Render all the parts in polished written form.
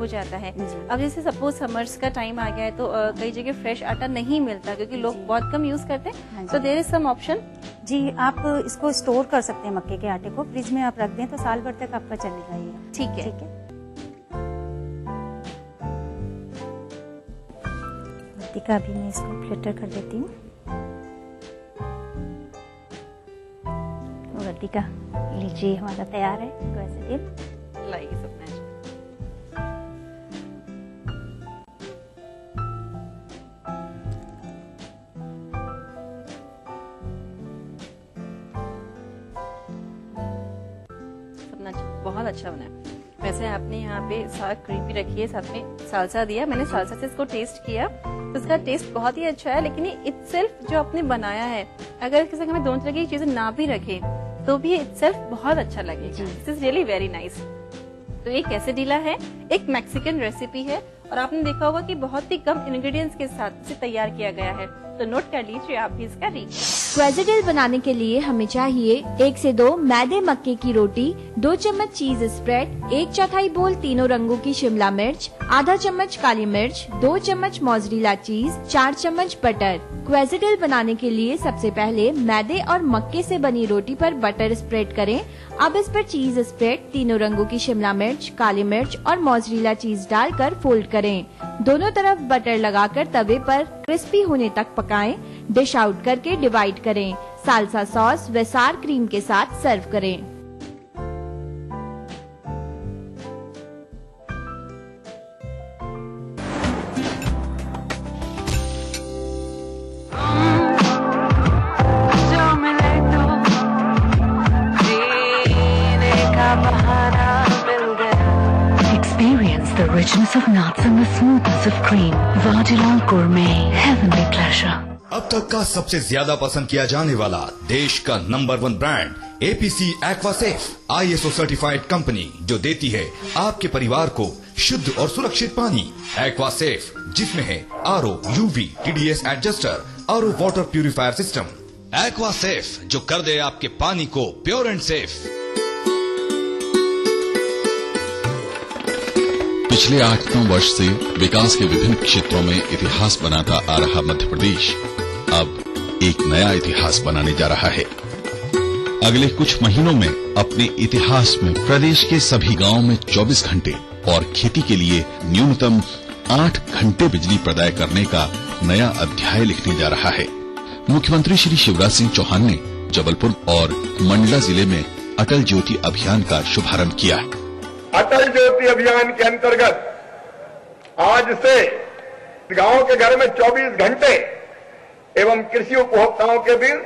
हो जाता है। अब जैसे सपोज समर्स का टाइम आ गया है तो कई जगह फ्रेश आटा नहीं मिलता क्योंकि लोग बहुत कम यूज करते हैं, तो देयर इज सम ऑप्शन। जी, आप इसको स्टोर कर सकते हैं, मक्के के आटे को फ्रिज में आप रख दें तो साल भर तक आपका चलेगा ये। ठीक है। का भी मैं इसको फिल्टर कर देती हूँ। गद्दी का लीजिए हमारा तैयार है। क्वेसेडिल लाइए सपना जी। सपना जी बहुत अच्छा बना है। वैसे आपने यहाँ पे साग क्रीम भी रखी है, साथ में सालसा दिया। मैंने सालसा से इसको टेस्ट किया तो इसका टेस्ट बहुत ही अच्छा है, लेकिन ये इटसेल्फ जो आपने बनाया है, अगर किसी हमें दोनों तरह की चीजें ना भी रखे तो भी इटसेल्फ बहुत अच्छा लगेगा। This is really very nice. तो ये कैसेडिला है, एक मैक्सिकन रेसिपी है और आपने देखा होगा कि बहुत ही कम इंग्रेडिएंट्स के साथ इसे तैयार किया गया है, तो नोट कर लीजिए आप भी इसका रीच। क्वेसेडिल बनाने के लिए हमें चाहिए 1 से 2 मैदे मक्के की रोटी, 2 चम्मच चीज स्प्रेड, 1/4 बोल तीनों रंगों की शिमला मिर्च, आधा चम्मच काली मिर्च, 2 चम्मच मोज़रेला चीज, 4 चम्मच बटर। क्वेसेडिल बनाने के लिए सबसे पहले मैदे और मक्के से बनी रोटी पर बटर स्प्रेड करें। अब इस पर चीज स्प्रेड, तीनों रंगों की शिमला मिर्च, काली मिर्च और मोज़रेला चीज डालकर फोल्ड करें। दोनों तरफ बटर लगाकर तवे पर क्रिस्पी होने तक पकाएं। डिश आउट करके डिवाइड करें। सालसा सॉस व सार क्रीम के साथ सर्व करें। Experience the richness of nuts and the smoothness of cream. Vadilal Gourmet, heavenly pleasure. अब तक का सबसे ज्यादा पसंद किया जाने वाला देश का number 1 brand APC एक्वासेफ, ISO certified company जो देती है आपके परिवार को शुद्ध और सुरक्षित पानी। एक्वासेफ जिसमें है RO, UV, TDS adjuster, RO water purifier system. Aquasafe जो कर दे आपके पानी को प्योर एंड सेफ। पिछले 8-9 वर्ष से विकास के विभिन्न क्षेत्रों में इतिहास बनाता आ रहा मध्य प्रदेश अब एक नया इतिहास बनाने जा रहा है। अगले कुछ महीनों में अपने इतिहास में प्रदेश के सभी गांवों में 24 घंटे और खेती के लिए न्यूनतम 8 घंटे बिजली प्रदाय करने का नया अध्याय लिखने जा रहा है। मुख्यमंत्री श्री शिवराज सिंह चौहान ने जबलपुर और मंडला जिले में अटल ज्योति अभियान का शुभारंभ किया। अटल ज्योति अभियान के अंतर्गत आज से गांव के घर में 24 घंटे एवं कृषि उपभोक्ताओं के बीच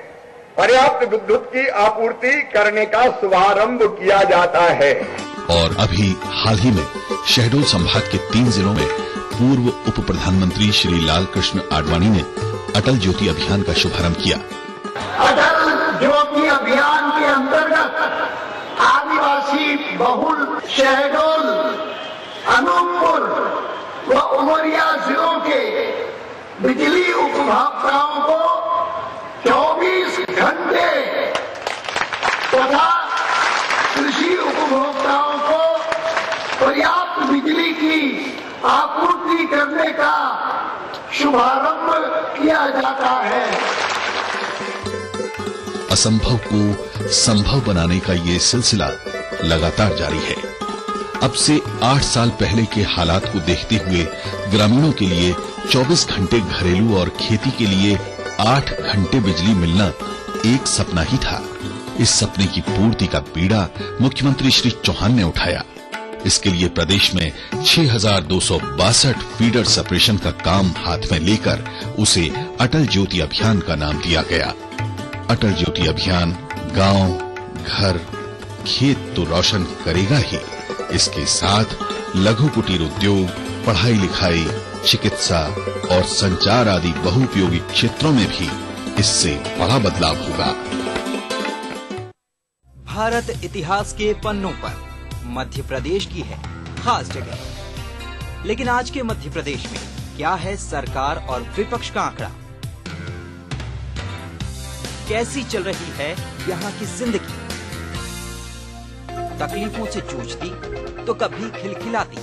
पर्याप्त विद्युत की आपूर्ति करने का शुभारंभ किया जाता है। और अभी हाल ही में शहडोल संभाग के 3 जिलों में पूर्व उप प्रधानमंत्री श्री लाल कृष्ण आडवाणी ने अटल ज्योति अभियान का शुभारंभ किया। अटल ज्योति अभियान के अंतर्गत आदिवासी बहुल शहडोल, अनूपपुर व उमरिया जिलों के बिजली उपभोक्ताओं को 24 घंटे तथा कृषि उपभोक्ताओं को पर्याप्त बिजली की आपूर्ति करने का शुभारंभ किया जाता है। असंभव को संभव बनाने का ये सिलसिला लगातार जारी है। अब से 8 साल पहले के हालात को देखते हुए ग्रामीणों के लिए 24 घंटे घरेलू और खेती के लिए 8 घंटे बिजली मिलना एक सपना ही था। इस सपने की पूर्ति का बीड़ा मुख्यमंत्री श्री चौहान ने उठाया। इसके लिए प्रदेश में 6262 फीडर सेपरेशन का काम हाथ में लेकर उसे अटल ज्योति अभियान का नाम दिया गया। अटल ज्योति अभियान गांव, घर, खेत तो रोशन करेगा ही, इसके साथ लघु कुटीर उद्योग, पढ़ाई लिखाई, चिकित्सा और संचार आदि बहुउपयोगी क्षेत्रों में भी इससे बड़ा बदलाव होगा। भारत इतिहास के पन्नों पर मध्य प्रदेश की है खास जगह, लेकिन आज के मध्य प्रदेश में क्या है सरकार और विपक्ष का आंकड़ा? कैसी चल रही है यहाँ की जिंदगी? तकलीफों से जूझती तो कभी खिलखिलाती,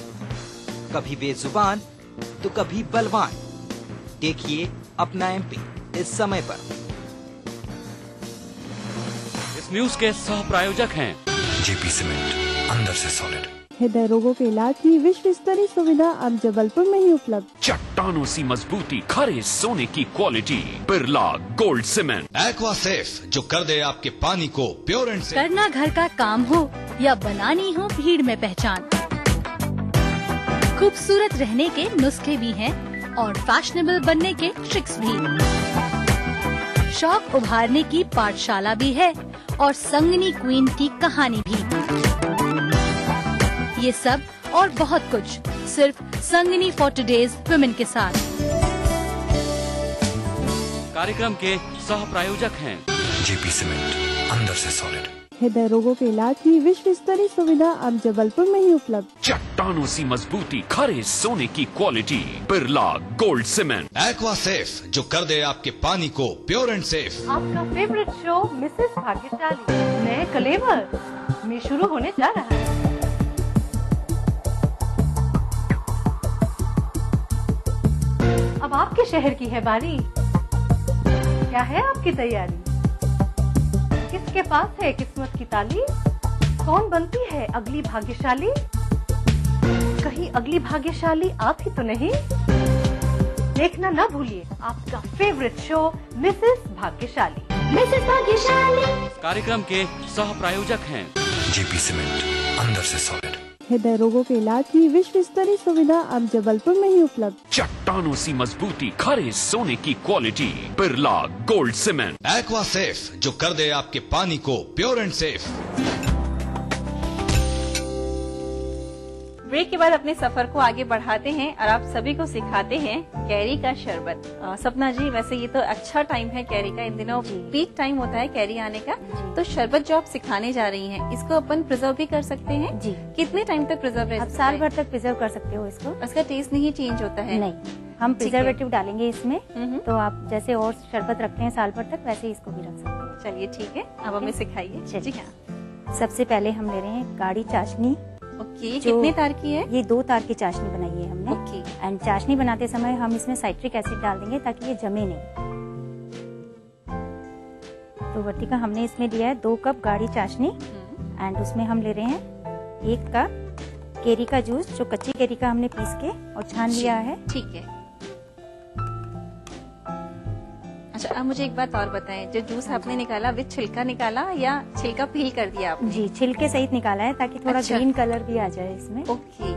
कभी बेजुबान तो कभी बलवान। देखिए अपना एमपी इस समय पर। इस न्यूज के सह प्रायोजक हैं जेपी सीमेंट, अंदर से सॉलिड। हृदय रोगों के इलाज की विश्व स्तरीय सुविधा अब जबलपुर में ही उपलब्ध। चट्टानों सी मजबूती, खरे सोने की quality, Birla gold cement. Aqua safe जो कर दे आपके पानी को प्योर एंड सेफ। करना घर का काम हो या बनानी हो भीड़ में पहचान, खूबसूरत रहने के नुस्खे भी हैं और फैशनेबल बनने के ट्रिक्स भी। शौक उभारने की पाठशाला भी है और संगनी क्वीन की कहानी भी। ये सब और बहुत कुछ सिर्फ संगनी फॉर टुडेज वुमेन के साथ। कार्यक्रम के सह प्रायोजक हैं जेपी सीमेंट, अंदर से सॉलिड। हृदय रोगों के इलाज की विश्व स्तरीय सुविधा अब जबलपुर में ही उपलब्ध। चट्टानों सी मजबूती, खरे सोने की quality, Birla gold cement. Aqua safe जो कर दे आपके पानी को प्योर एंड सेफ। आपका फेवरेट शो मिसेस भाग्यशाली नए कलेवर में शुरू होने जा रहा है। अब आपके शहर की है बारी, क्या है आपकी तैयारी? किसके पास है किस्मत की ताली? कौन बनती है अगली भाग्यशाली? कहीं अगली भाग्यशाली आप ही तो नहीं? देखना ना भूलिए आपका फेवरेट शो मिसेस भाग्यशाली। मिसेस भाग्यशाली कार्यक्रम के सह प्रायोजक हैं जेपी सीमेंट, अंदर से सॉलिड। हृदय रोगों के इलाज की विश्व स्तरीय सुविधा अब जबलपुर में ही उपलब्ध। चट्टानों सी मजबूती, खरे सोने की quality, Birla gold cement. Aqua safe जो कर दे आपके पानी को प्योर एंड सेफ। ब्रेक के बाद अपने सफर को आगे बढ़ाते हैं और आप सभी को सिखाते हैं कैरी का शरबत। सपना जी, वैसे ये तो अच्छा टाइम है कैरी का, इन दिनों पीक टाइम होता है कैरी आने का। तो शरबत जो आप सिखाने जा रही हैं, इसको अपन प्रिजर्व भी कर सकते हैं जी? कितने टाइम तक प्रिजर्व रह सकता है? साल भर तक प्रिजर्व कर सकते हो इसको। इसका टेस्ट नहीं चेंज होता है? नहीं, हम प्रिजर्वेटिव डालेंगे इसमें, तो आप जैसे और शरबत रखते हैं साल भर तक, वैसे इसको भी रख सकते हैं। चलिए ठीक है, अब हमें सिखाइए। जी हाँ। सबसे पहले हम ले रहे हैं गाढ़ी चाशनी। ओके, कितने तार की है? ये 2 तार की चाशनी बनाई है हमने। ओके। एंड चाशनी बनाते समय हम इसमें साइट्रिक एसिड डाल देंगे ताकि ये जमे नहीं। तो वर्तिका, हमने इसमें लिया है 2 कप गाढ़ी चाशनी एंड उसमें हम ले रहे हैं 1 कप केरी का जूस, जो कच्ची केरी का हमने पीस के और छान लिया है। ठीक है। अच्छा, अब मुझे एक बात और बताएं, जो जूस आपने निकाला विद छिलका निकाला या छिलका पील कर दिया आपने? जी, छिलके सहित निकाला है ताकि थोड़ा ग्रीन कलर भी आ जाए इसमें। ओके,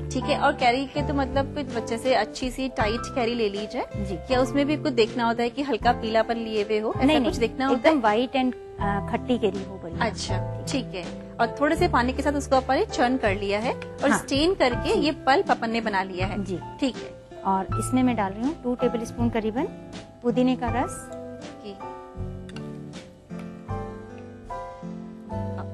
ठीक है। और कैरी के तो मतलब कुछ बच्चे से अच्छी सी टाइट कैरी ले ली जाए जी? क्या उसमें भी कुछ देखना होता है कि हल्का पीलापन लिए हुए हो? नहीं, कुछ देखना होता है? एकदम व्हाइट एंड खट्टी कैरी हो बड़ी। अच्छा, ठीक है। और थोड़े से पानी के साथ उसको अपन चर्न कर लिया है और स्टेन करके ये पल्प अपन ने बना लिया है जी? ठीक है। और इसमें मैं डाल रही हूँ 2 टेबलस्पून करीबन पुदीने का रस।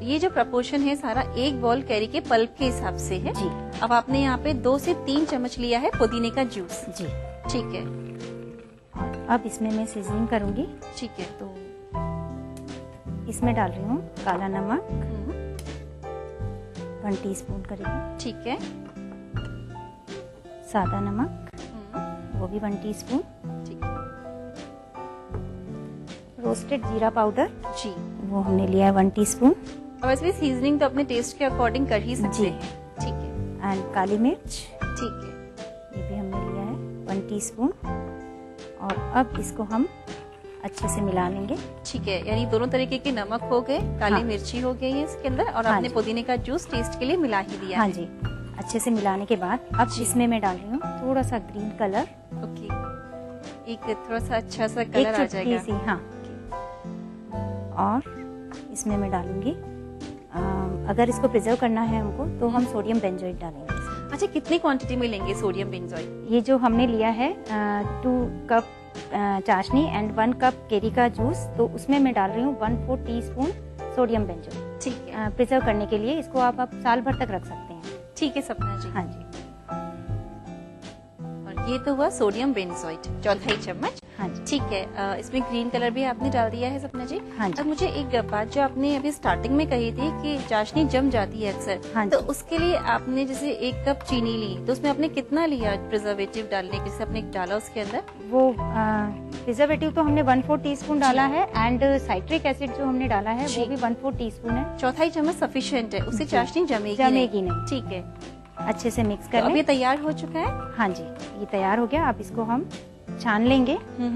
ये जो प्रपोर्शन है सारा 1 बॉल कैरी के पल्प के हिसाब से है जी। अब आपने यहाँ पे 2 से 3 चम्मच लिया है पुदीने का जूस जी? ठीक है। और अब इसमें मैं सीजनिंग करूंगी। ठीक है। तो इसमें डाल रही हूँ काला नमक 1 टीस्पून करीबन। ठीक है। सादा नमक वो भी 1 टीस्पून। ठीक है। रोस्टेड जीरा पाउडर जी, वो हमने लिया है 1 टीस्पून। और वैसे भी सीजनिंग तो अपने टेस्ट के अकॉर्डिंग कर ही सकते हैं। ठीक है। एंड काली मिर्च, ठीक है, ये भी हमने लिया है 1 टीस्पून। और अब इसको हम अच्छे से मिला लेंगे। ठीक है, यानी दोनों तरीके के नमक हो गए, काली मिर्ची हो गई है इसके अंदर, और आपने पुदीने का जूस टेस्ट के लिए मिला ही दिया। हाँ जी, अच्छे से मिलाने के बाद अब इसमें मैं डाल रही हूँ थोड़ा सा ग्रीन कलर। ओके, एक थोड़ा सा अच्छा सा कलर आ जाएगा। हाँ, और इसमें मैं डालूंगी, अगर इसको प्रिजर्व करना है हमको तो हम सोडियम बेंजोएट डालेंगे। अच्छा, कितनी क्वांटिटी में लेंगे सोडियम बेंजोएट? ये जो हमने लिया है 2 कप चाशनी एंड 1 कप केरी का जूस, तो उसमें मैं डाल रही हूँ 1/4 टीस्पून सोडियम बेंजोएट। ठीक है। प्रिजर्व करने के लिए इसको आप साल भर तक रख सकते हैं। ठीक है सपना जी। हाँ जी। और ये तो हुआ सोडियम बेंजोएट 1/4 चम्मच। हाँ जी। ठीक है, इसमें ग्रीन कलर भी आपने डाल दिया है सपना जी। हाँ जी। अब मुझे एक बात जो आपने अभी स्टार्टिंग में कही थी कि चाशनी जम जाती है अक्सर, हाँ तो उसके लिए आपने जैसे 1 कप चीनी ली तो उसमें आपने कितना लिया प्रिजर्वेटिव डालने के, जैसे आपने डाला उसके अंदर? वो प्रिजर्वेटिव तो हमने 1/4 टीस्पून डाला है एंड साइट्रिक एसिड जो हमने डाला है वो भी 1/4 टीस्पून है। 1/4 चम्मच सफिशिएंट है, उससे चाशनी जमेगी नहीं। ठीक है, अच्छे से मिक्स कर तो अब लें। ये तैयार हो चुका है? हाँ जी, ये तैयार हो गया। अब इसको हम छान लेंगे।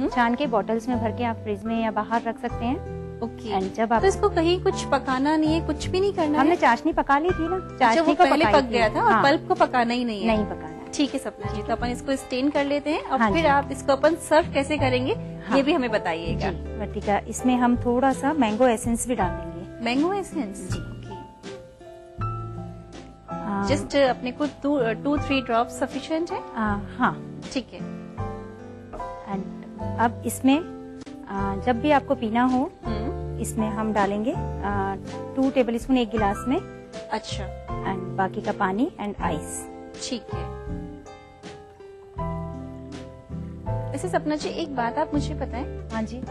छान के बॉटल्स में भर के आप फ्रिज में या बाहर रख सकते हैं। ओके। एंड जब आप तो इसको कहीं कुछ पकाना नहीं है, कुछ भी नहीं करना हमने है? चाशनी पका ली थी ना, अच्छा, वो पहले पक गया था और हाँ। पल्प को पकाना ही नहीं है? नहीं पकाना। ठीक है सपना जी, तो अपन इसको स्टेन कर लेते हैं और हाँ फिर जी। आप इसको अपन सर्व कैसे करेंगे हाँ। ये भी हमें बताइएगा। वर्तिका, इसमें हम थोड़ा सा मैंगो एसेंस भी डाल देंगे। मैंगो एसेंस जी। जस्ट अपने को 2-3 ड्रॉप सफिशिएंट है? हाँ ठीक है। एंड अब इसमें जब भी आपको पीना हो इसमें हम डालेंगे 2 टेबलस्पून 1 गिलास में। अच्छा। एंड बाकी का पानी एंड आइस। ठीक है। वैसे सपना जी एक बात आप मुझे बताएं। हाँ जी।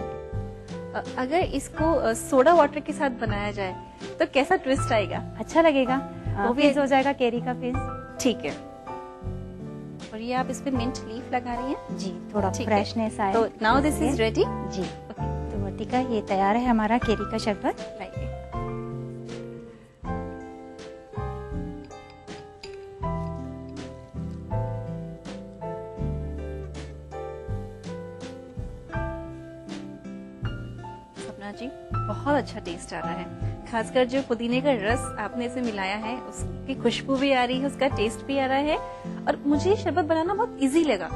अगर इसको सोडा वाटर के साथ बनाया जाए तो कैसा ट्विस्ट आएगा? अच्छा लगेगा, वो भी हो जाएगा केरी का फिज। ठीक है। और ये आप इस पे मिंट लीफ लगा रही हैं? जी, थोड़ा फ्रेशनेस आए। तो नाउ दिस इज रेडी? जी। तो वर्तिका, ये तैयार है हमारा केरी का शरबत। सपना जी बहुत अच्छा टेस्ट आ रहा है, खासकर जो पुदीने का रस आपने इसे मिलाया है उसकी खुशबू भी आ रही है, उसका टेस्ट भी आ रहा है और मुझे ये शरबत बनाना बहुत इजी लगा।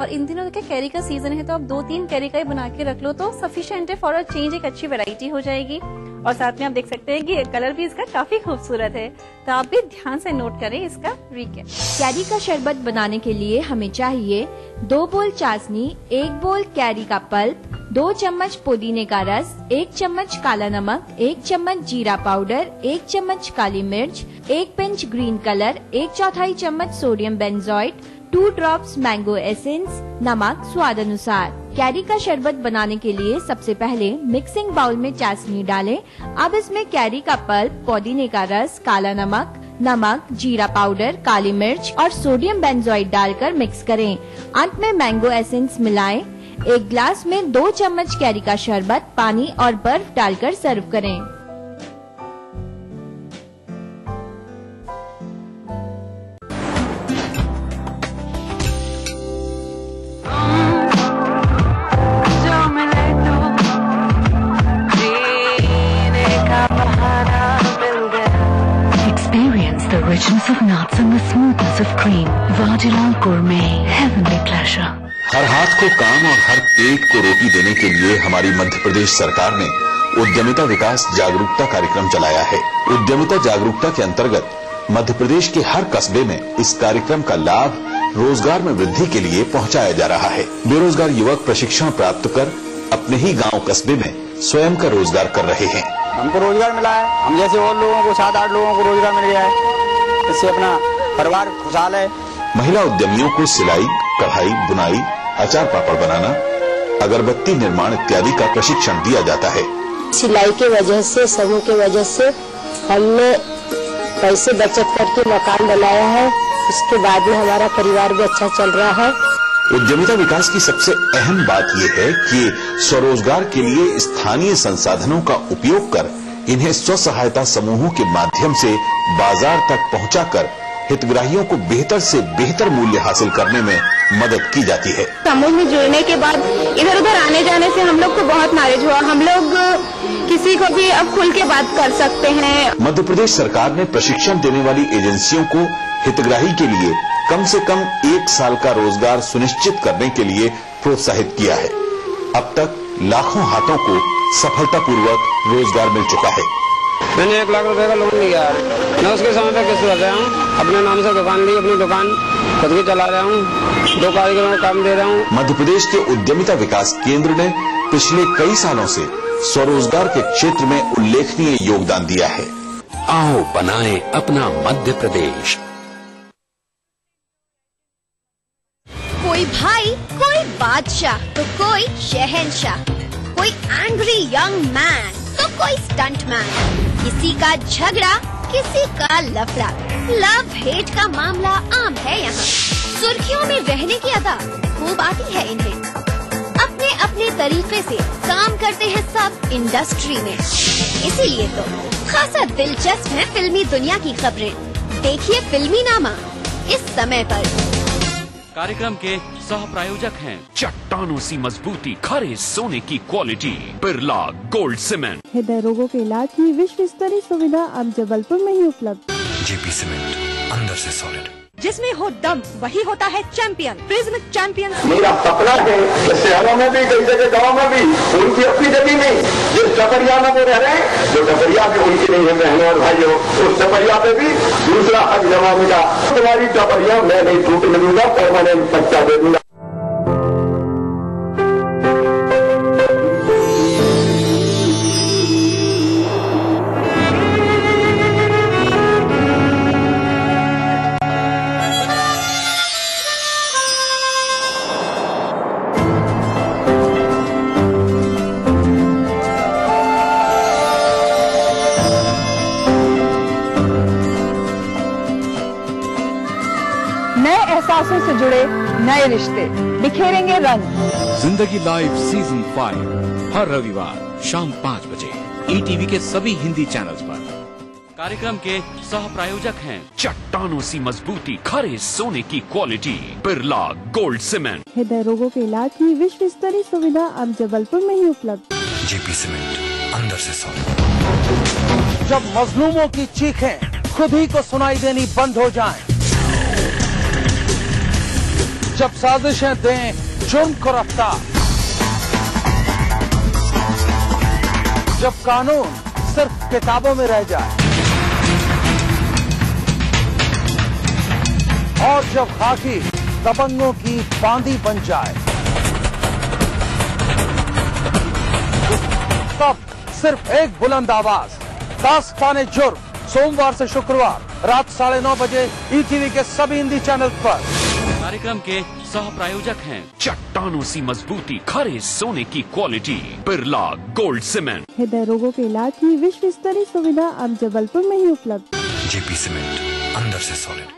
और इन दिनों देखिए कैरी का सीजन है तो आप 2-3 कैरी का ही बना के रख लो तो सफिशिएंट है फॉर अ चेंज, एक अच्छी वैरायटी हो जाएगी। और साथ में आप देख सकते हैं कि कलर भी इसका काफी खूबसूरत है, तो आप भी ध्यान से नोट करें इसका रिकैप। कैरी का शरबत बनाने के लिए हमें चाहिए 2 बोल चाशनी, 1 बोल कैरी का पल्प, 2 चम्मच पुदीने का रस, 1 चम्मच काला नमक, 1 चम्मच जीरा पाउडर, 1 चम्मच काली मिर्च, 1 पिंच ग्रीन कलर, 1/4 चम्मच sodium benzoate, 2 drops mango essence, नमक स्वाद अनुसार। कैरी का शरबत बनाने के लिए सबसे पहले मिक्सिंग बाउल में चाशनी डालें। अब इसमें कैरी का पल्प, पुदीने का रस, काला नमक, जीरा पाउडर, काली मिर्च और सोडियम बेंजोएट डालकर मिक्स करें। अंत में मैंगो एसेंस मिलाएं। 1 ग्लास में 2 चम्मच कैरी का शरबत, पानी और बर्फ डालकर सर्व करें। Experience the richness of nuts and the smoothness of cream. Vadilal Gourmet, heavenly pleasure. हर हाथ को काम और हर पेट को रोटी देने के लिए हमारी मध्य प्रदेश सरकार ने उद्यमिता विकास जागरूकता कार्यक्रम चलाया है। उद्यमिता जागरूकता के अंतर्गत मध्य प्रदेश के हर कस्बे में इस कार्यक्रम का लाभ रोजगार में वृद्धि के लिए पहुंचाया जा रहा है। बेरोजगार युवक प्रशिक्षण प्राप्त कर अपने ही गांव कस्बे में स्वयं का रोजगार कर रहे हैं। हमको रोजगार मिला है, हम जैसे और लोगों को 7-8 लोगों को रोजगार मिल गया है, इससे अपना परिवार खुशहाल है। महिला उद्यमियों को सिलाई, कढ़ाई, बुनाई, अचार पापड़ बनाना, अगरबत्ती निर्माण इत्यादि का प्रशिक्षण दिया जाता है। सिलाई के वजह से, समूह के वजह से हमने पैसे बचत करके मकान बनाया है, उसके बाद में हमारा परिवार भी अच्छा चल रहा है। उद्यमिता विकास की सबसे अहम बात यह है कि स्वरोजगार के लिए स्थानीय संसाधनों का उपयोग कर इन्हें स्व सहायता समूहों के माध्यम से बाजार तक पहुंचाकर हितग्राहियों को बेहतर से बेहतर मूल्य हासिल करने में मदद की जाती है। समूह में जुड़ने के बाद इधर उधर आने जाने से हम लोग को बहुत नॉलेज हुआ, हम लोग किसी को भी अब खुल के बात कर सकते हैं। मध्य प्रदेश सरकार ने प्रशिक्षण देने वाली एजेंसियों को हितग्राही के लिए कम से कम 1 साल का रोजगार सुनिश्चित करने के लिए प्रोत्साहित किया है। अब तक लाखों हाथों को सफलतापूर्वक रोजगार मिल चुका है। मैंने 1 लाख रुपए का लोन लिया है, मैं उसके समय पे किस्त भर रहा हूँ, अपने नाम से दुकान ली, अपनी दुकान खुद की चला रहा हूँ, 2 कारीगरों को काम दे रहा हूँ। मध्य प्रदेश के उद्यमिता विकास केंद्र ने पिछले कई सालों से स्वरोजगार के क्षेत्र में उल्लेखनीय योगदान दिया है। आओ बनाएं अपना मध्य प्रदेश। कोई भाई, कोई बादशाह तो कोई शहंशाह, कोई एंग्री यंग मैन तो कोई स्टंट मैन, किसी का झगड़ा किसी का लफड़ा, लव हेट का मामला आम है यहाँ। सुर्खियों में रहने की अदा खूब आती है इन्हें, अपने अपने तरीके से काम करते हैं सब इंडस्ट्री में, इसीलिए तो खासा दिलचस्प है फिल्मी दुनिया की खबरें। देखिए फिल्मी नामा इस समय पर। कार्यक्रम के सह प्रायोजक हैं चट्टानों सी मजबूती, खरे सोने की क्वालिटी, बिरला गोल्ड सीमेंट। हृदय रोगों के इलाज की विश्व स्तरीय सुविधा अब जबलपुर में ही उपलब्ध। जेपी सीमेंट, अंदर से सॉलिड। जिसमें हो दम वही होता है चैंपियन। Prism champion. मेरा सपना है कि शहरों में भी, कई जगह गाँव में भी उनकी अपनी जमीन नहीं, जिस टपरिया में वो रह रहे हैं, जो टपरिया भी उनकी नहीं है बहनों और भाइयों, उस टपरिया पे भी दूसरा हक जमा मिला। तुम्हारी टपरिया मैं नहीं टूटने दूंगा, परमानेंट पट्टा दे दूंगा। एहसासों से जुड़े नए रिश्ते बिखेरेंगे रंग। जिंदगी लाइव सीजन 5 हर रविवार शाम 5 बजे ETV के सभी हिंदी चैनल्स पर। कार्यक्रम के सह प्रायोजक हैं चट्टानों सी मजबूती, खरे सोने की क्वालिटी, बिरला गोल्ड सीमेंट। हृदय रोगों के इलाज की विश्व स्तरीय सुविधा अब जबलपुर में ही उपलब्ध। जेपी सीमेंट, अंदर से सॉलिड। जब मजलूमों की चीखें खुद ही को सुनाई देनी बंद हो जाएं, जब साजिशें दें जुर्म को रफ्तार, जब कानून सिर्फ किताबों में रह जाए और जब खाकी दबंगों की बांदी बन जाए, तब सिर्फ एक बुलंद आवाज, दास्ताने जुर्म, सोमवार से शुक्रवार रात 9:30 बजे ETV के सभी हिंदी चैनल पर। कार्यक्रम के सह प्रायोजक हैं चट्टानों सी मजबूती, खरे सोने की क्वालिटी, बिरला गोल्ड सीमेंट। हृदय रोगों के इलाज की विश्व स्तरीय सुविधा अब जबलपुर में ही उपलब्ध। जेपी सीमेंट, अंदर से सॉलिड।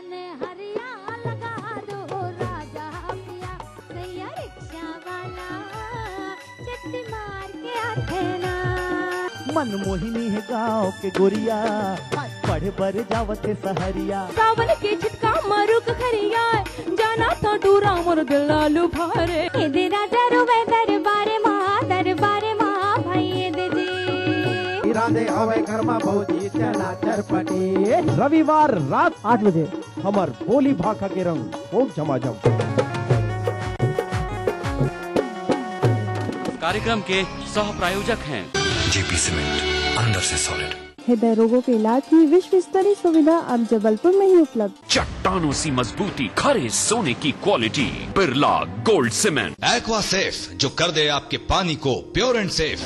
मन मोहिनी है गाँव के गोरिया, पढ़े बर जावते सहरिया, सावन के झटका मारुक खरिया, जाना तो डूरा मोर दिल आलू भारे। दे राजा रुवे दरबारे माँ भाई दे जी। इरादे हवे घर में भौजी चला चरपटी। रविवार रात 8 बजे हमर बोली भाखा के रंग खूब झमाझम। कार्यक्रम के सह प्रायोजक हैं जेपी सीमेंट, अंदर से सॉलिड। हृदय रोगों के इलाज की विश्व स्तरीय सुविधा अब जबलपुर में ही उपलब्ध। चट्टानों सी मजबूती, खरे सोने की quality, Birla gold cement. Aqua safe, जो कर दे आपके पानी को प्योर एंड सेफ।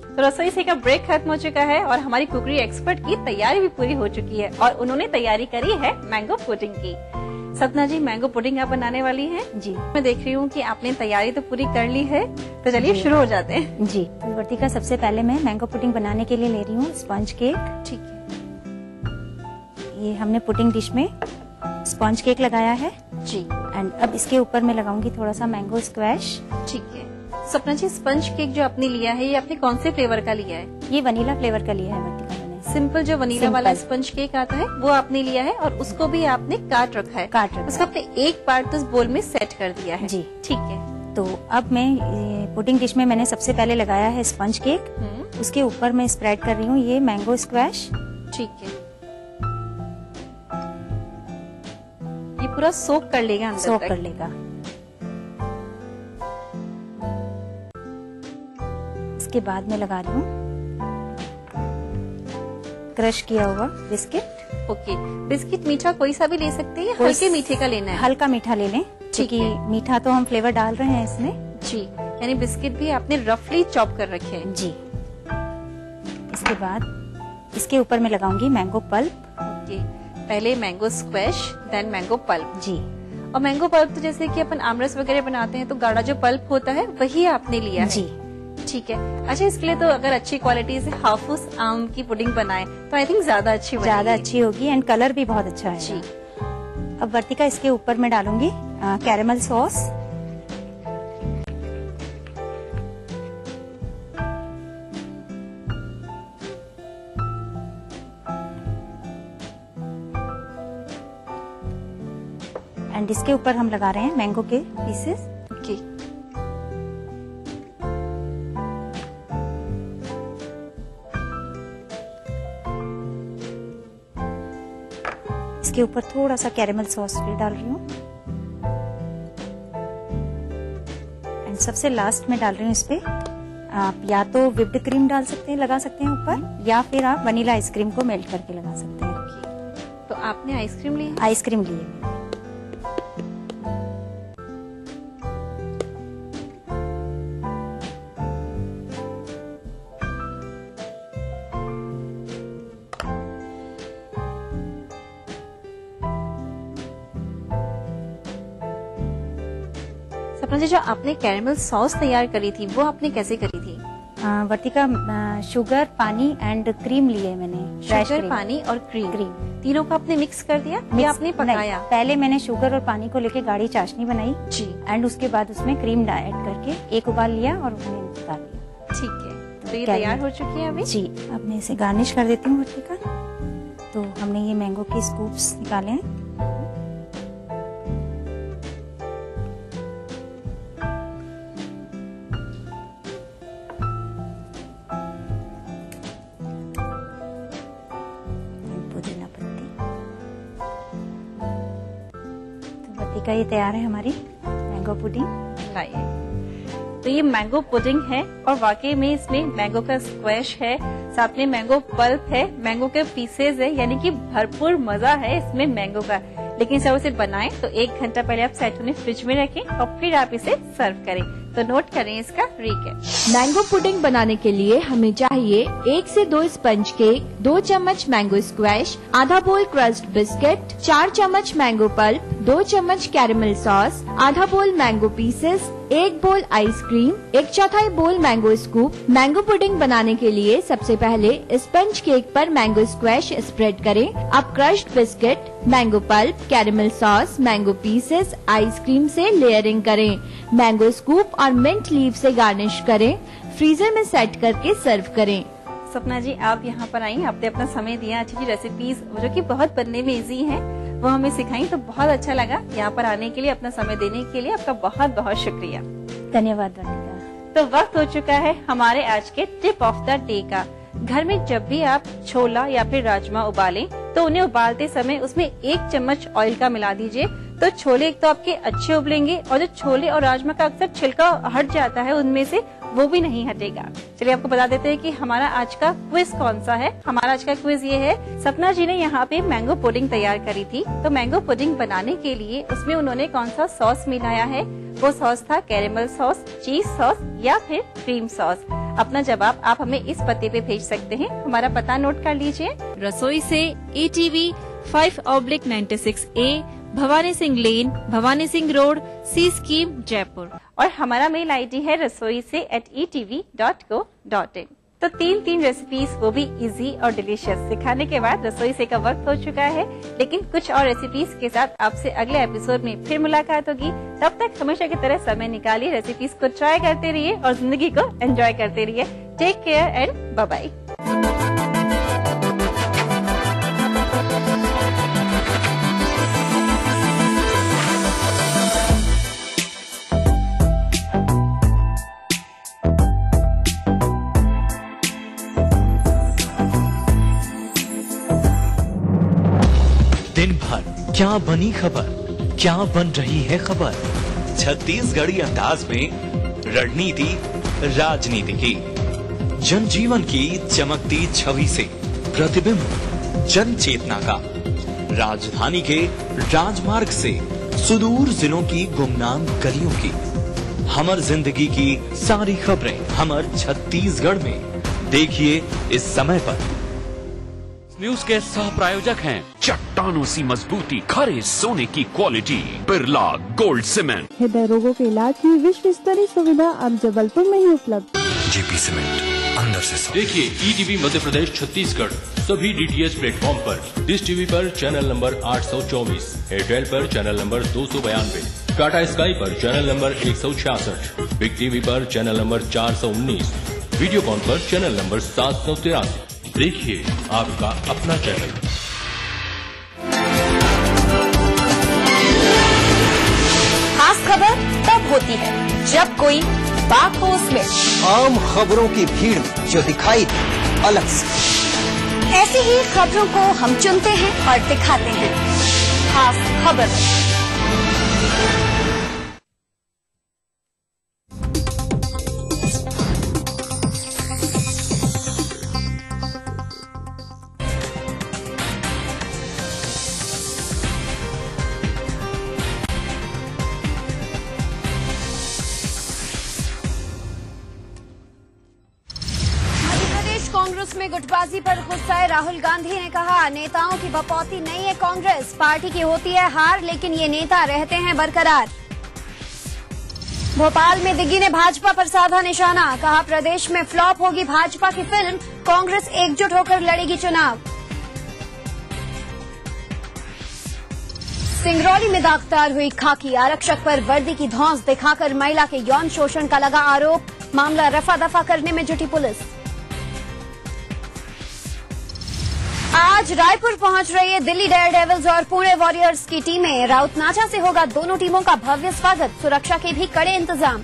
तो रसोई से का ब्रेक खत्म हो चुका है और हमारी कुकरी एक्सपर्ट की तैयारी भी पूरी हो चुकी है और उन्होंने तैयारी करी है मैंगो पुडिंग की। सपना जी, मैंगो पुडिंग आप बनाने वाली हैं? जी। मैं देख रही हूँ कि आपने तैयारी तो पूरी कर ली है, तो चलिए शुरू हो जाते हैं। जी। वर्तिका, सबसे पहले मैं मैंगो पुडिंग बनाने के लिए ले रही हूँ स्पंज केक। ठीक है। ये हमने पुडिंग डिश में स्पंज केक लगाया है जी। एंड अब इसके ऊपर मैं लगाऊंगी थोड़ा सा मैंगो स्क्वैश। ठीक है। सपना जी, स्पंज केक जो आपने लिया है, ये आपने कौन से फ्लेवर का लिया है? ये वनीला फ्लेवर का लिया है वर्तिका मैंने। सिंपल जो वनीला वाला स्पंज केक आता है वो आपने लिया है और उसको भी आपने काट रखा है। उसको आपने एक पार्ट इस बोल में सेट कर दिया है। जी। ठीक है। तो अब मैं पुडिंग डिश में मैंने सबसे पहले लगाया है स्पंज केक, उसके ऊपर मैं स्प्रेड कर रही हूँ ये मैंगो स्क्वैश। ठीक है। ये पूरा सोक कर लेगा अंदर सोक तक। कर लेगा। इसके बाद मैं लगा रही हूँ क्रश किया हुआ बिस्किट। ओके। बिस्किट मीठा कोई सा भी ले सकते हैं, हल्के मीठे का लेना है? हल्का मीठा ले लें, क्योंकि मीठा तो हम फ्लेवर डाल रहे हैं इसमें। जी। यानी बिस्किट भी आपने रफली चॉप कर रखे हैं? जी। इसके बाद इसके ऊपर मैं लगाऊंगी मैंगो पल्प। ओके। पहले mango squash, then mango pulp. जी। और मैंगो पल्प तो जैसे कि अपन आमरस वगैरह बनाते हैं तो गाढ़ा जो पल्प होता है वही आपने लिया है। जी। ठीक है। अच्छा, इसके लिए तो अगर अच्छी क्वालिटी से हाफूस आम की पुडिंग बनाए तो आई थिंक ज्यादा अच्छी होगी एंड कलर भी बहुत अच्छा है। जी। अब वर्तिका इसके ऊपर मैं डालूंगी कैरेमल सॉस। एंड इसके ऊपर हम लगा रहे हैं मैंगो के पीसेस। ओके। इसके ऊपर थोड़ा सा कैरेमल सॉस भी डाल रही हूँ एंड सबसे लास्ट में डाल रही हूँ इस पे आप या तो व्हिप्ड क्रीम डाल सकते हैं, लगा सकते हैं ऊपर, या फिर आप वनीला आइसक्रीम को मेल्ट करके लगा सकते हैं। तो आपने आइसक्रीम ली? आइसक्रीम ली है। सपना जी, जो आपने कैरेमल सॉस तैयार करी थी वो आपने कैसे करी थी? वर्तिका, शुगर, पानी एंड क्रीम लिए मैंने। शुगर, पानी और क्रीम तीनों को आपने मिक्स कर दिया या आपने पकाया? पहले मैंने शुगर और पानी को लेके गाढ़ी चाशनी बनाई जी, एंड उसके बाद उसमें क्रीम ऐड करके एक उबाल लिया और उसमें डाल दिया। ठीक है, तो ये तैयार हो चुकी है अभी? जी। अब मैं इसे गार्निश कर देती हूँ वर्तिका। तो हमने ये मैंगो के स्कूप्स निकाले हैं। का ये तैयार है हमारी मैंगो पुडिंग। लाइए, तो ये मैंगो पुडिंग है और वाकई में इसमें मैंगो का स्क्वैश है, साथ में मैंगो पल्प है, मैंगो के पीसेज है, यानी कि भरपूर मजा है इसमें मैंगो का। लेकिन जब उसे बनाएं तो 1 घंटा पहले आप सेट उन्हें फ्रिज में रखें और फिर आप इसे सर्व करें। तो नोट करें इसका रिकैप। मैंगो पुडिंग बनाने के लिए हमें चाहिए 1 से 2 स्पंज केक, 2 चम्मच मैंगो स्क्वैश, आधा बोल क्रस्ट बिस्किट, 4 चम्मच मैंगो पल्प, 2 चम्मच कैरेमल सॉस, आधा बोल मैंगो पीसेस, 1 बोल आइसक्रीम, 1/4 बोल मैंगो स्कूप। मैंगो पुडिंग बनाने के लिए सबसे पहले स्पंज केक पर मैंगो स्क्वैश स्प्रेड करें। अब crushed biscuit, mango pulp, caramel sauce, mango pieces, ice cream से लेयरिंग करें। मैंगो स्कूप और मिंट लीव से गार्निश करें। फ्रीजर में सेट करके सर्व करें। सपना जी, आप यहाँ पर आई, आपने अपना समय दिया, अच्छी रेसिपीज जो कि बहुत बनने में इजी हैं वो हमें सिखाई, तो बहुत अच्छा लगा। यहाँ पर आने के लिए, अपना समय देने के लिए आपका बहुत बहुत शुक्रिया। धन्यवाद। तो वक्त हो चुका है हमारे आज के टिप ऑफ द डे का। घर में जब भी आप छोला या फिर राजमा उबालें तो उन्हें उबालते समय उसमें 1 चम्मच ऑयल का मिला दीजिए, तो छोले एक तो आपके अच्छे उबलेंगे और जो छोले और राजमा का अक्सर छिलका हट जाता है उनमें से, वो भी नहीं हटेगा। चलिए आपको बता देते हैं कि हमारा आज का क्विज कौन सा है। हमारा आज का क्विज ये है, सपना जी ने यहाँ पे मैंगो पुडिंग तैयार करी थी, तो मैंगो पुडिंग बनाने के लिए उसमें उन्होंने कौन सा सॉस मिलाया है? वो सॉस था कैरेमल सॉस, चीज सॉस या फिर क्रीम सॉस। अपना जवाब आप हमें इस पते पे भेज सकते हैं। हमारा पता नोट कर लीजिए। रसोई से ETV 5/96A, भवानी सिंह लेन, भवानी सिंह रोड, सी स्कीम, जयपुर। और हमारा मेल ID है rasoi@etv.co.in। तो 3 रेसिपीज, वो भी इजी और डिलीशियस। सिखाने के बाद रसोई से का वक्त हो चुका है, लेकिन कुछ और रेसिपीज के साथ आपसे अगले एपिसोड में फिर मुलाकात होगी। तब तक हमेशा की तरह समय निकालिए, रेसिपीज को ट्राई करते रहिए और जिंदगी को एंजॉय करते रहिए। Take care and bye bye. दिन भर क्या बनी खबर, क्या बन रही है खबर, छत्तीसगढ़ी अंदाज में रणनीति राजनीति की, जनजीवन की चमकती छवि से प्रतिबिंब जन चेतना का, राजधानी के राजमार्ग से सुदूर जिलों की गुमनाम गलियों की, हमर जिंदगी की सारी खबरें हमर छत्तीसगढ़ में। देखिए इस समय पर न्यूज के सह प्रायोजक हैं चट्टानों सी मजबूती, खरे सोने की क्वालिटी, बिरला गोल्ड सीमेंट। हृदय रोगों के इलाज की विश्व स्तरीय सुविधा अब जबलपुर में ही उपलब्ध। जेपी सीमेंट, अंदर से सॉलिड। देखिए ईटीवी मध्य प्रदेश छत्तीसगढ़ सभी डीटीएच प्लेटफॉर्म पर, डिश टीवी पर चैनल नंबर 824, एयरटेल पर चैनल नंबर 292, टाटा स्काई पर चैनल नंबर 166, बिग टीवी पर चैनल नंबर 419, वीडियोकॉन पर चैनल नंबर 783। देखिए आपका अपना चैनल। खास खबर तब होती है जब कोई बात हो उसमें आम खबरों की भीड़ जो दिखाई दे अलग से। ऐसी ही खबरों को हम चुनते हैं और दिखाते हैं खास खबर। कांग्रेस में गुटबाजी पर गुस्साए राहुल गांधी ने कहा, नेताओं की बपौती नहीं है कांग्रेस, पार्टी की होती है हार लेकिन ये नेता रहते हैं बरकरार। भोपाल में दिग्गी ने भाजपा पर साधा निशाना, कहा प्रदेश में फ्लॉप होगी भाजपा की फिल्म, कांग्रेस एकजुट होकर लड़ेगी चुनाव। सिंगरौली में दागदार हुई खाकी, आरक्षक पर वर्दी की धौंस दिखाकर महिला के यौन शोषण का लगा आरोप, मामला रफा दफा करने में जुटी पुलिस। आज रायपुर पहुंच रही है दिल्ली डेयरडेविल्स और पुणे वॉरियर्स की टीमें, राउतनाचा से होगा दोनों टीमों का भव्य स्वागत, सुरक्षा के भी कड़े इंतजाम।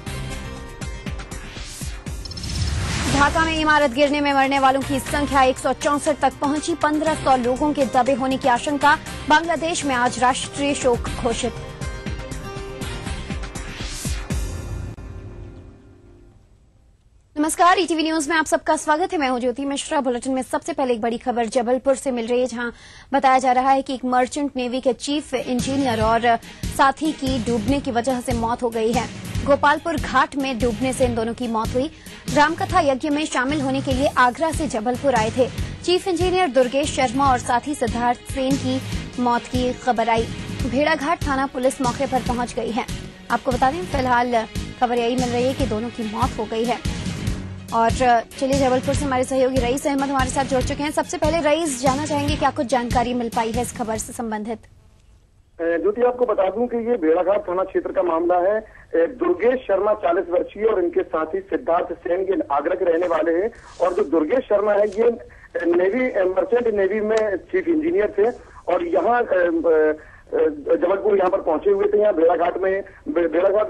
ढाका में इमारत गिरने में मरने वालों की संख्या 164 तक पहुंची, 1500 लोगों के दबे होने की आशंका, बांग्लादेश में आज राष्ट्रीय शोक घोषित। नमस्कार, ईटीवी न्यूज में आप सबका स्वागत है। मैं हूं ज्योति मिश्रा। बुलेटिन में सबसे पहले एक बड़ी खबर जबलपुर से मिल रही है, जहां बताया जा रहा है कि एक मर्चेंट नेवी के चीफ इंजीनियर और साथी की डूबने की वजह से मौत हो गई है। गोपालपुर घाट में डूबने से इन दोनों की मौत हुई। रामकथा यज्ञ में शामिल होने के लिए आगरा से जबलपुर आए थे। चीफ इंजीनियर दुर्गेश शर्मा और साथी सिद्धार्थ सेन की मौत की खबर आई। भेड़ाघाट थाना पुलिस मौके पर पहुंच गई है। आपको बता दें, फिलहाल खबर यही मिल रही है कि दोनों की मौत हो गई है। और चलिए जबलपुर से हमारे सहयोगी रईस अहमद हमारे साथ जुड़ चुके हैं। सबसे पहले रईस, जानना चाहेंगे क्या कुछ जानकारी मिल पाई है इस खबर से संबंधित? ज्योति, आपको बता दूं कि ये भेड़ाघाट थाना क्षेत्र का मामला है। दुर्गेश शर्मा 40 वर्षीय और इनके साथी सिद्धार्थ सेन ये आगरा के रहने वाले हैं। और जो दुर्गेश शर्मा है ये नेवी मर्चेंट नेवी में चीफ इंजीनियर थे और यहाँ जबलपुर यहाँ पर पहुंचे हुए थे। यहाँ भेड़ाघाट में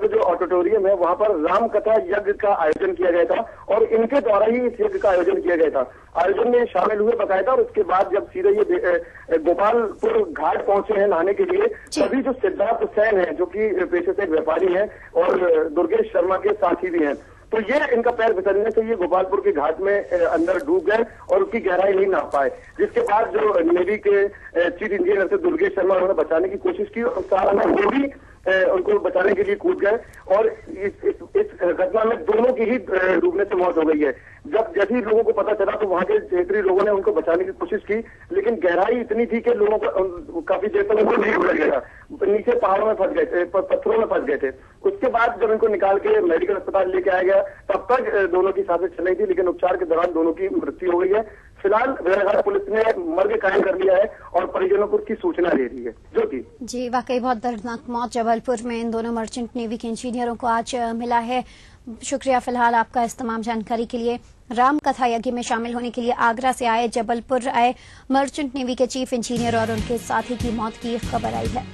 जो ऑडिटोरियम है वहाँ पर राम कथा यज्ञ का आयोजन किया गया था और इनके द्वारा ही इस यज्ञ का आयोजन किया गया था। आयोजन में शामिल हुए बकायदा, और उसके बाद जब सीधे ये गोपालपुर घाट पहुंचे हैं नहाने के लिए, तभी जो सिद्धार्थ सेन है जो कि पेशे से एक व्यापारी है और दुर्गेश शर्मा के साथी भी हैं, तो ये इनका पैर फिसलने से ये गोपालपुर के घाट में अंदर डूब गए और उसकी गहराई नहीं नाप पाए। जिसके बाद जो नेवी के चीफ इंजीनियर थे दुर्गेश शर्मा, उन्होंने बचाने की कोशिश की और सारा वो भी उनको बचाने के लिए कूद गए और इस घटना में दोनों की ही डूबने से मौत हो गई है। जब जैसे ही लोगों को पता चला तो वहां के क्षेत्रीय लोगों ने उनको बचाने की कोशिश की, लेकिन गहराई इतनी थी कि लोगों को काफी देर तक उनको नहीं उड़ गया था, नीचे पहाड़ों में फंस गए थे, पत्थरों में फंस गए थे। उसके बाद जब इनको निकाल के मेडिकल अस्पताल लेके आया गया तब तक दोनों की सांसें चल रही थी, लेकिन उपचार के दौरान दोनों की मृत्यु हो गई है। फिलहाल भेड़ाघाट पुलिस ने मर्ग कायम कर लिया है और परिजनों को उसकी सूचना दे दी है। ज्योति जी, वाकई बहुत दर्दनाक मौत जबलपुर में इन दोनों मर्चेंट नेवी के इंजीनियरों को आज मिला है। शुक्रिया फिलहाल आपका इस तमाम जानकारी के लिए। राम कथा यज्ञ में शामिल होने के लिए आगरा से आए जबलपुर आए मर्चेंट नेवी के चीफ इंजीनियर और उनके साथी की मौत की खबर आई है।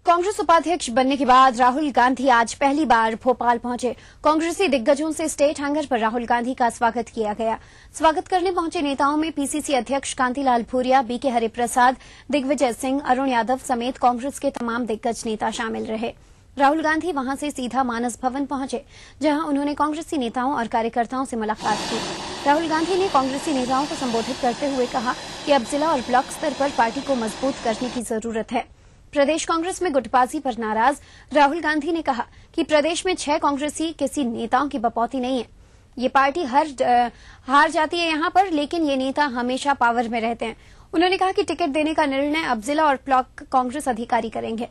कांग्रेस उपाध्यक्ष बनने के बाद राहुल गांधी आज पहली बार भोपाल पहुंचे। कांग्रेसी दिग्गजों से स्टेट हैंगर पर राहुल गांधी का स्वागत किया गया। स्वागत करने पहुंचे नेताओं में पीसीसी अध्यक्ष कांतिलाल भूरिया, बीके हरिप्रसाद, दिग्विजय सिंह, अरुण यादव समेत कांग्रेस के तमाम दिग्गज नेता शामिल रहे। राहुल गांधी वहां से सीधा मानस भवन पहुंचे, जहां उन्होंने कांग्रेसी नेताओं और कार्यकर्ताओं से मुलाकात की। राहुल गांधी ने कांग्रेसी नेताओं को संबोधित करते हुए कहा कि अब जिला और ब्लॉक स्तर पर पार्टी को मजबूत करने की जरूरत है। प्रदेश कांग्रेस में गुटबाजी पर नाराज राहुल गांधी ने कहा कि प्रदेश में 6 कांग्रेसी किसी नेताओं की बपौती नहीं है। ये पार्टी हार जाती है यहाँ पर, लेकिन ये नेता हमेशा पावर में रहते हैं। उन्होंने कहा कि टिकट देने का निर्णय अब जिला और ब्लॉक कांग्रेस अधिकारी करेंगे।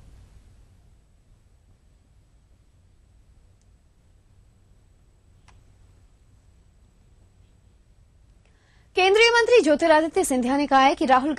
केंद्रीय मंत्री ज्योतिरादित्य सिंधिया ने कहा है कि राहुल